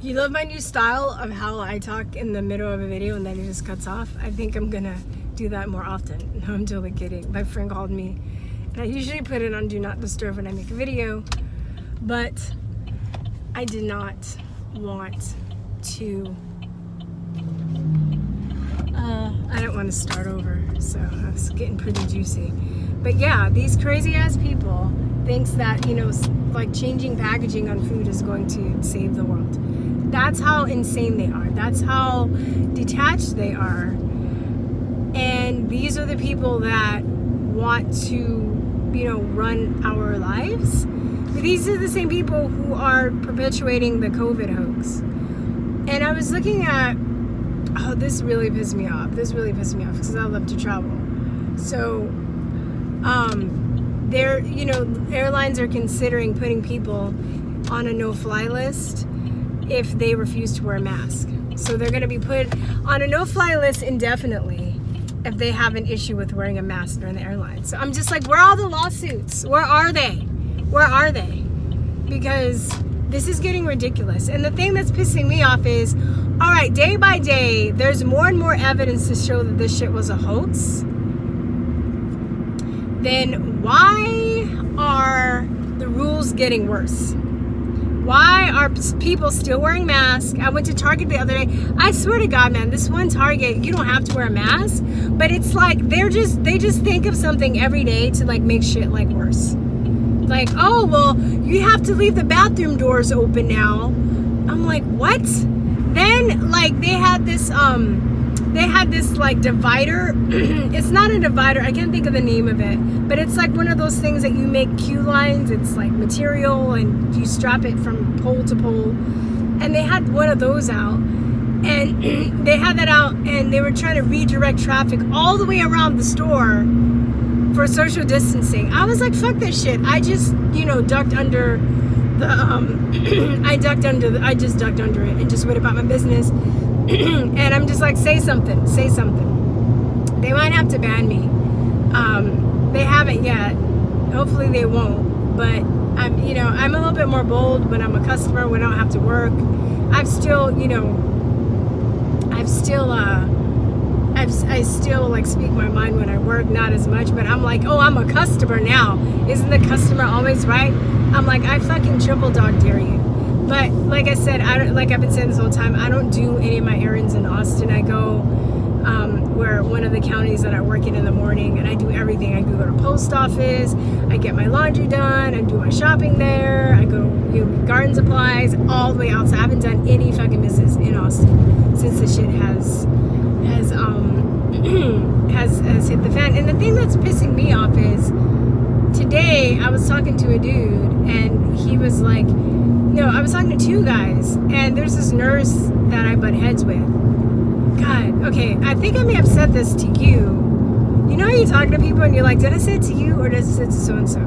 You love my new style of how I talk in the middle of a video and then it just cuts off? I think I'm gonna do that more often. No, I'm totally kidding. My friend called me and I usually put it on Do Not Disturb when I make a video, but I did not want to, I don't want to start over, so it's getting pretty juicy. But yeah, these crazy ass people thinks that, you know, like changing packaging on food is going to save the world. That's how insane they are. That's how detached they are. And these are the people that want to, you know, run our lives. These are the same people who are perpetuating the COVID hoax. And I was looking at, oh, this really pissed me off. This really pissed me off because I love to travel. So, you know, airlines are considering putting people on a no-fly list if they refuse to wear a mask. So they're going to be put on a no-fly list indefinitely if they have an issue with wearing a mask during the airline. So I'm just like, where are all the lawsuits? Where are they? Where are they? Because this is getting ridiculous. And the thing that's pissing me off is, all right, day by day, there's more and more evidence to show that this shit was a hoax. Then why are the rules getting worse? Why are people still wearing masks? I went to Target the other day. I swear to God, man, this one Target, you don't have to wear a mask, but it's like they just think of something every day to like make shit like worse. Like, oh, well, you have to leave the bathroom doors open now. I'm like, what? Then like they had this like divider. It's not a divider, I can't think of the name of it, but it's like one of those things that you make queue lines. It's like material and you strap it from pole to pole, and they had one of those out, and they had that out and they were trying to redirect traffic all the way around the store for social distancing. I was like, fuck this shit. I just, you know, ducked under the I just ducked under it and just went about my business. And I'm just like, say something. They might have to ban me. They haven't yet. Hopefully they won't. But I'm a little bit more bold when I'm a customer, when I don't have to work. I still like speak my mind when I work, not as much, but I'm like, oh, I'm a customer now. Isn't the customer always right? I'm like, I fucking triple dog dare you. But like I said, like I've been saying this whole time, I don't do any of my errands in Austin. I go where one of the counties that I work in the morning, and I do everything. I go to the post office, I get my laundry done, I do my shopping there, I go garden supplies, all the way outside. I haven't done any fucking business in Austin since the shit has hit the fan. And the thing that's pissing me off is today I was talking to a dude and he was like, no, I was talking to two guys, and there's this nurse that I butt heads with. God, okay, I think I may have said this to you. You know how you talk to people and you're like, did I say it to you or did I say it to so-and-so?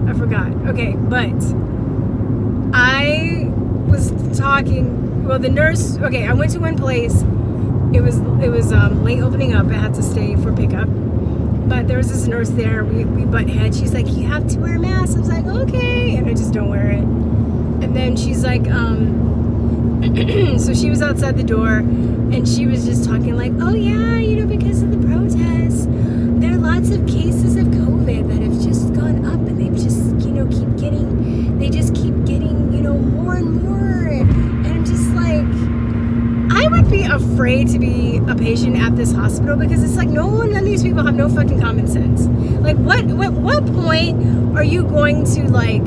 I forgot. Okay, but I was talking, well, the nurse, okay, I went to one place. It was late opening up. I had to stay for pickup. But there was this nurse there. We butt heads. She's like, you have to wear a mask. I was like, okay. And I just don't wear it. And then she's like, so she was outside the door and she was just talking like, oh yeah, you know, because of the protests, there are lots of cases of COVID that have just gone up, and they've just, you know, keep getting, you know, more and more. And I'm just like, I would be afraid to be a patient at this hospital because it's like none of these people have no fucking common sense. Like what point are you going to, like,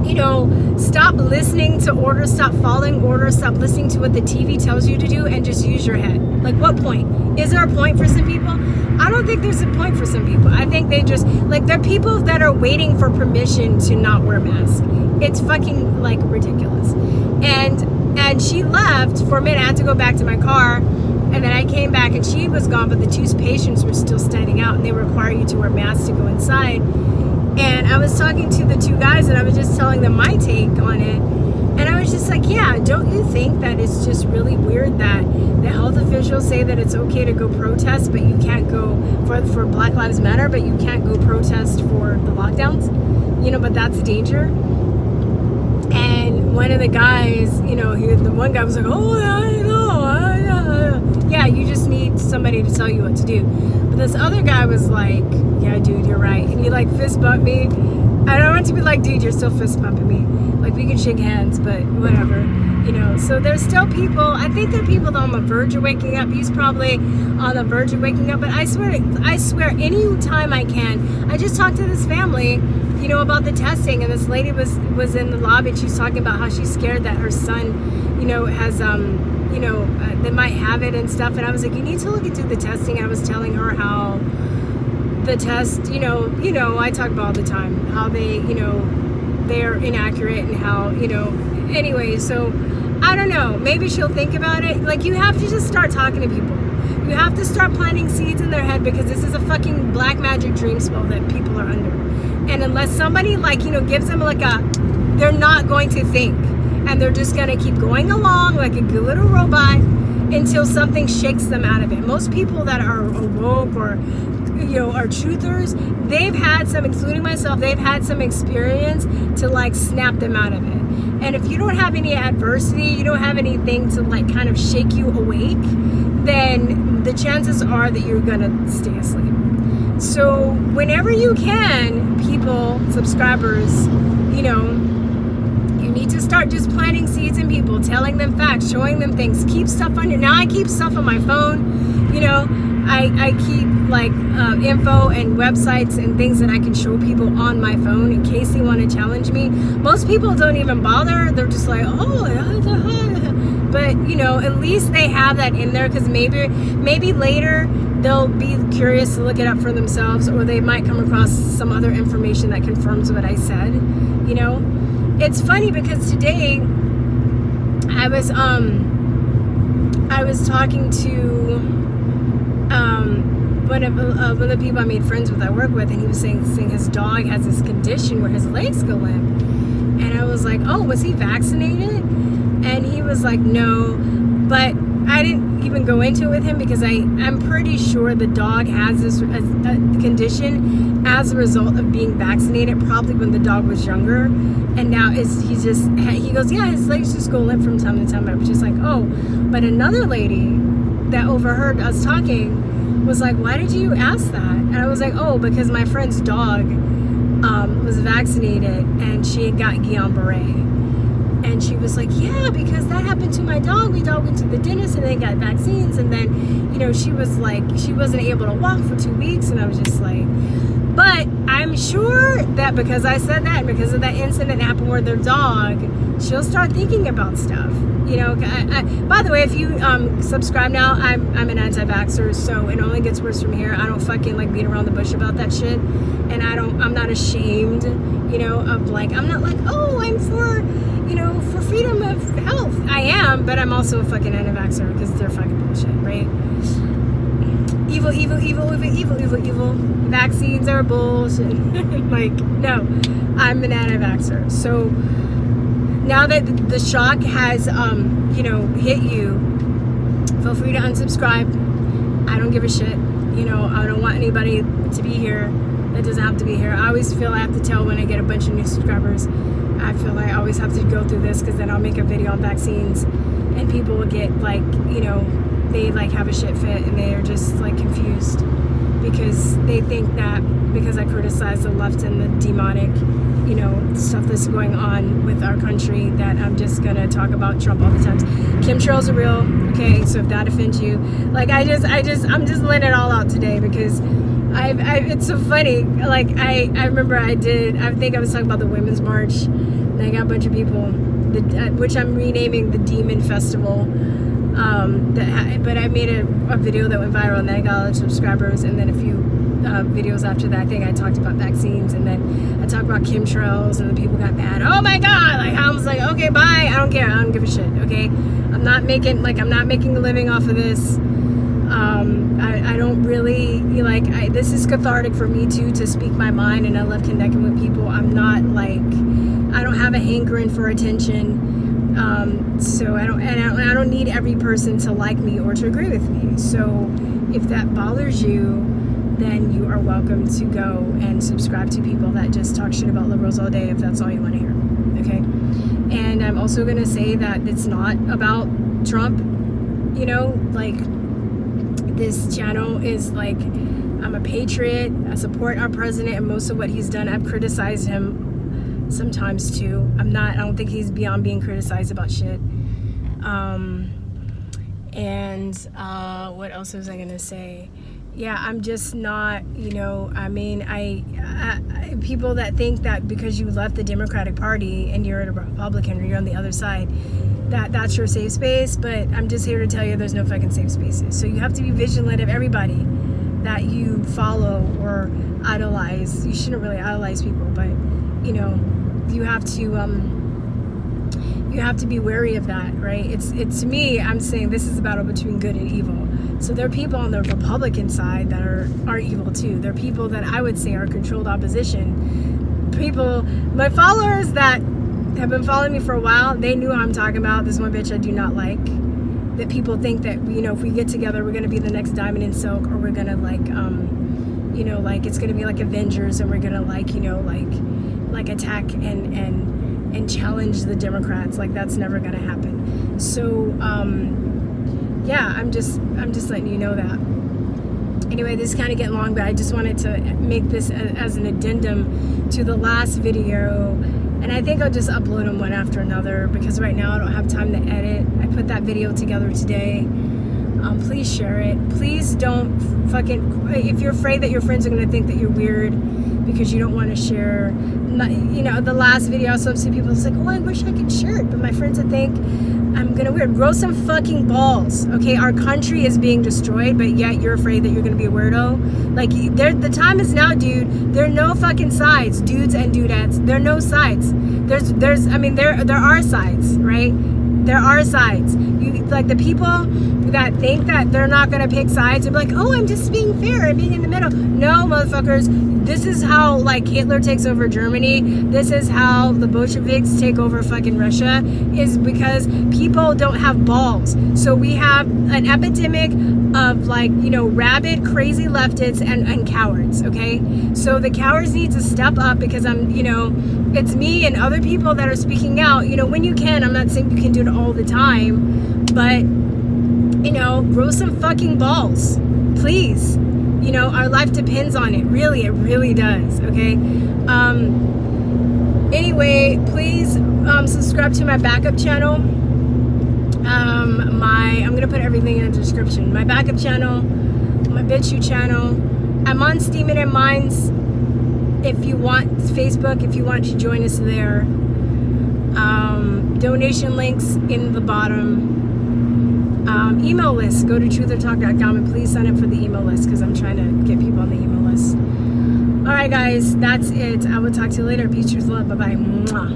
you know, stop listening to orders, stop following orders, stop listening to what the TV tells you to do, and just use your head? Like, what point? Is there a point for some people? I don't think there's a point for some people. I think they just, like, there are people that are waiting for permission to not wear masks. It's fucking, like, ridiculous. And she left for a minute. I had to go back to my car, and then I came back, and she was gone, but the two patients were still standing out, and they require you to wear masks to go inside. And I was talking to the two guys and I was just telling them my take on it. And I was just like, yeah, don't you think that it's just really weird that the health officials say that it's okay to go protest, but you can't go for Black Lives Matter, but you can't go protest for the lockdowns? You know, but that's a danger. And one of the guys, the one guy was like, oh, I know. Yeah, you just need somebody to tell you what to do. But this other guy was like, yeah, dude, you're right. And he like fist bumped me. I don't want to be like, dude, you're still fist bumping me. Like, we can shake hands, but whatever. So there's still people. I think there are people that are on the verge of waking up. He's probably on the verge of waking up. But I swear, any time I can. I just talked to this family, about the testing, and this lady was in the lobby, and she's talking about how she's scared that her son, has, they might have it and stuff. And I was like, you need to look into the testing. And I was telling her how the test, I talk about all the time, how they, they're inaccurate and how, anyway, so I don't know, maybe she'll think about it. Like, you have to just start talking to people. You have to start planting seeds in their head, because this is a fucking black magic dream spell that people are under. And unless somebody gives them they're not going to think, and they're just going to keep going along like a good little robot until something shakes them out of it. Most people that are awoke or are truthers, they've had some, including myself, they've had some experience to snap them out of it. And if you don't have any adversity, you don't have anything to kind of shake you awake, then the chances are that you're gonna stay asleep. So whenever you can, people, subscribers, you need to start just planting seeds in people, telling them facts, showing them things. Keep stuff on now I keep stuff on my phone. I keep info and websites and things that I can show people on my phone in case they want to challenge me. Most people don't even bother. They're just like, oh, but at least they have that in there, because maybe later they'll be curious to look it up for themselves, or they might come across some other information that confirms what I said. It's funny because today I was talking to one of the people I made friends with, I work with, and he was saying his dog has this condition where his legs go limp. And I was like, oh, was he vaccinated? And he was like, no. But I didn't even go into it with him, because I'm pretty sure the dog has this condition as a result of being vaccinated, probably when the dog was younger. And now he goes, yeah, his legs just go limp from time to time. I was just like, oh. But another lady that overheard us talking was like, why did you ask that? And I was like, oh, because my friend's dog was vaccinated, and she had got Guillain-Barré. And she was like, yeah, because that happened to my dog. My dog went to the dentist and they got vaccines, and then she was like, she wasn't able to walk for 2 weeks. And I was just like, but I'm sure that because I said that, because of that incident that happened with their dog, she'll start thinking about stuff. By the way, if you subscribe now, I'm an anti-vaxxer, so it only gets worse from here. I don't fucking beat around the bush about that shit, and I'm not ashamed, of I'm not like, oh, I'm for freedom of health. I am, but I'm also a fucking anti-vaxxer, because they're fucking bullshit, right? Evil. Vaccines are bullshit. No, I'm an anti-vaxxer. So now that the shock has, hit you, feel free to unsubscribe. I don't give a shit. I don't want anybody to be here that doesn't have to be here. I always feel I have to tell when I get a bunch of new subscribers. I feel like I always have to go through this, because then I'll make a video on vaccines, and people will get they have a shit fit, and they are just confused, because they think that because I criticize the left and the demonic, stuff that's going on with our country, that I'm just gonna talk about Trump all the time. Chemtrails are real, okay? So if that offends you, I'm just letting it all out today, because it's so funny. I remember I think I was talking about the Women's March, and I got a bunch of people, which I'm renaming the Demon Festival. But I made a video that went viral, and then I got a lot of subscribers, and then a few videos after that. I think I talked about vaccines, and then I talked about chemtrails, and the people got mad. Oh my god! I was like, okay, bye. I don't care. I don't give a shit. Okay, I'm not making a living off of this. I don't really this is cathartic for me too, to speak my mind, and I love connecting with people. I'm not I don't have a hankering for attention. So I don't need every person to like me or to agree with me. So if that bothers you, then you are welcome to go and subscribe to people that just talk shit about liberals all day, if that's all you want to hear. Okay? And I'm also going to say that it's not about Trump. You know, like, this channel is like, I'm a patriot. I support our president and most of what he's done. I've criticized him sometimes too. I don't think he's beyond being criticized about shit. What else was I going to say? Yeah, I'm just not, you know, I mean, people that think that because you left the Democratic Party and you're a Republican or you're on the other side, that's your safe space. But I'm just here to tell you there's no fucking safe spaces. So you have to be vigilant of everybody that you follow or idolize. You shouldn't really idolize people, but, you know, you have to be wary of that, right? It's to me, I'm saying this is a battle between good and evil. So there are people on the Republican side that are evil too. There are people that I would say are controlled opposition. People, my followers that have been following me for a while, they knew how I'm talking about. This one bitch I do not like. That people think that, you know, if we get together, we're gonna be the next Diamond and Silk, or we're gonna like, you know, like it's gonna be like Avengers, and we're gonna like, you know, like attack and challenge the Democrats. Like, that's never gonna happen. So yeah, I'm just letting you know that. Anyway, this is kind of getting long, but I just wanted to make this as an addendum to the last video, and I think I'll just upload them one after another because right now I don't have time to edit. I put that video together today. Please share it. Please don't if you're afraid that your friends are going to think that you're weird because you don't want to share, you know, the last video I saw some people was like, oh, I wish I could share it, but my friends would think I'm gonna weird. Grow some fucking balls, okay? Our country is being destroyed, but yet you're afraid that you're gonna be a weirdo. Like, the time is now, dude. There are no fucking sides, dudes and dudettes. There are no sides. I mean, there are sides, right? There are sides. You, like, the people that think that they're not gonna pick sides are like, oh, I'm just being fair and being in the middle. No, motherfuckers. This is how, like, Hitler takes over Germany. This is how the Bolsheviks take over fucking Russia, is because people don't have balls. So we have an epidemic of, like, you know, rabid, crazy leftists and cowards, okay? So the cowards need to step up because you know, it's me and other people that are speaking out, you know, when you can. I'm not saying you can do it all the time, but, you know, grow some fucking balls, please. You know, our life depends on it. Really, it really does, okay? Anyway, please subscribe to my backup channel. I'm going to put everything in the description. My backup channel, my BitChute channel. I'm on Steemit and Minds. If you want Facebook, if you want to join us there. Donation links in the bottom. Email list, go to truthertalk.com and please sign up for the email list because I'm trying to get people on the email list. All right, guys, that's it. I will talk to you later. Peace, truth, love. Bye-bye. Mwah.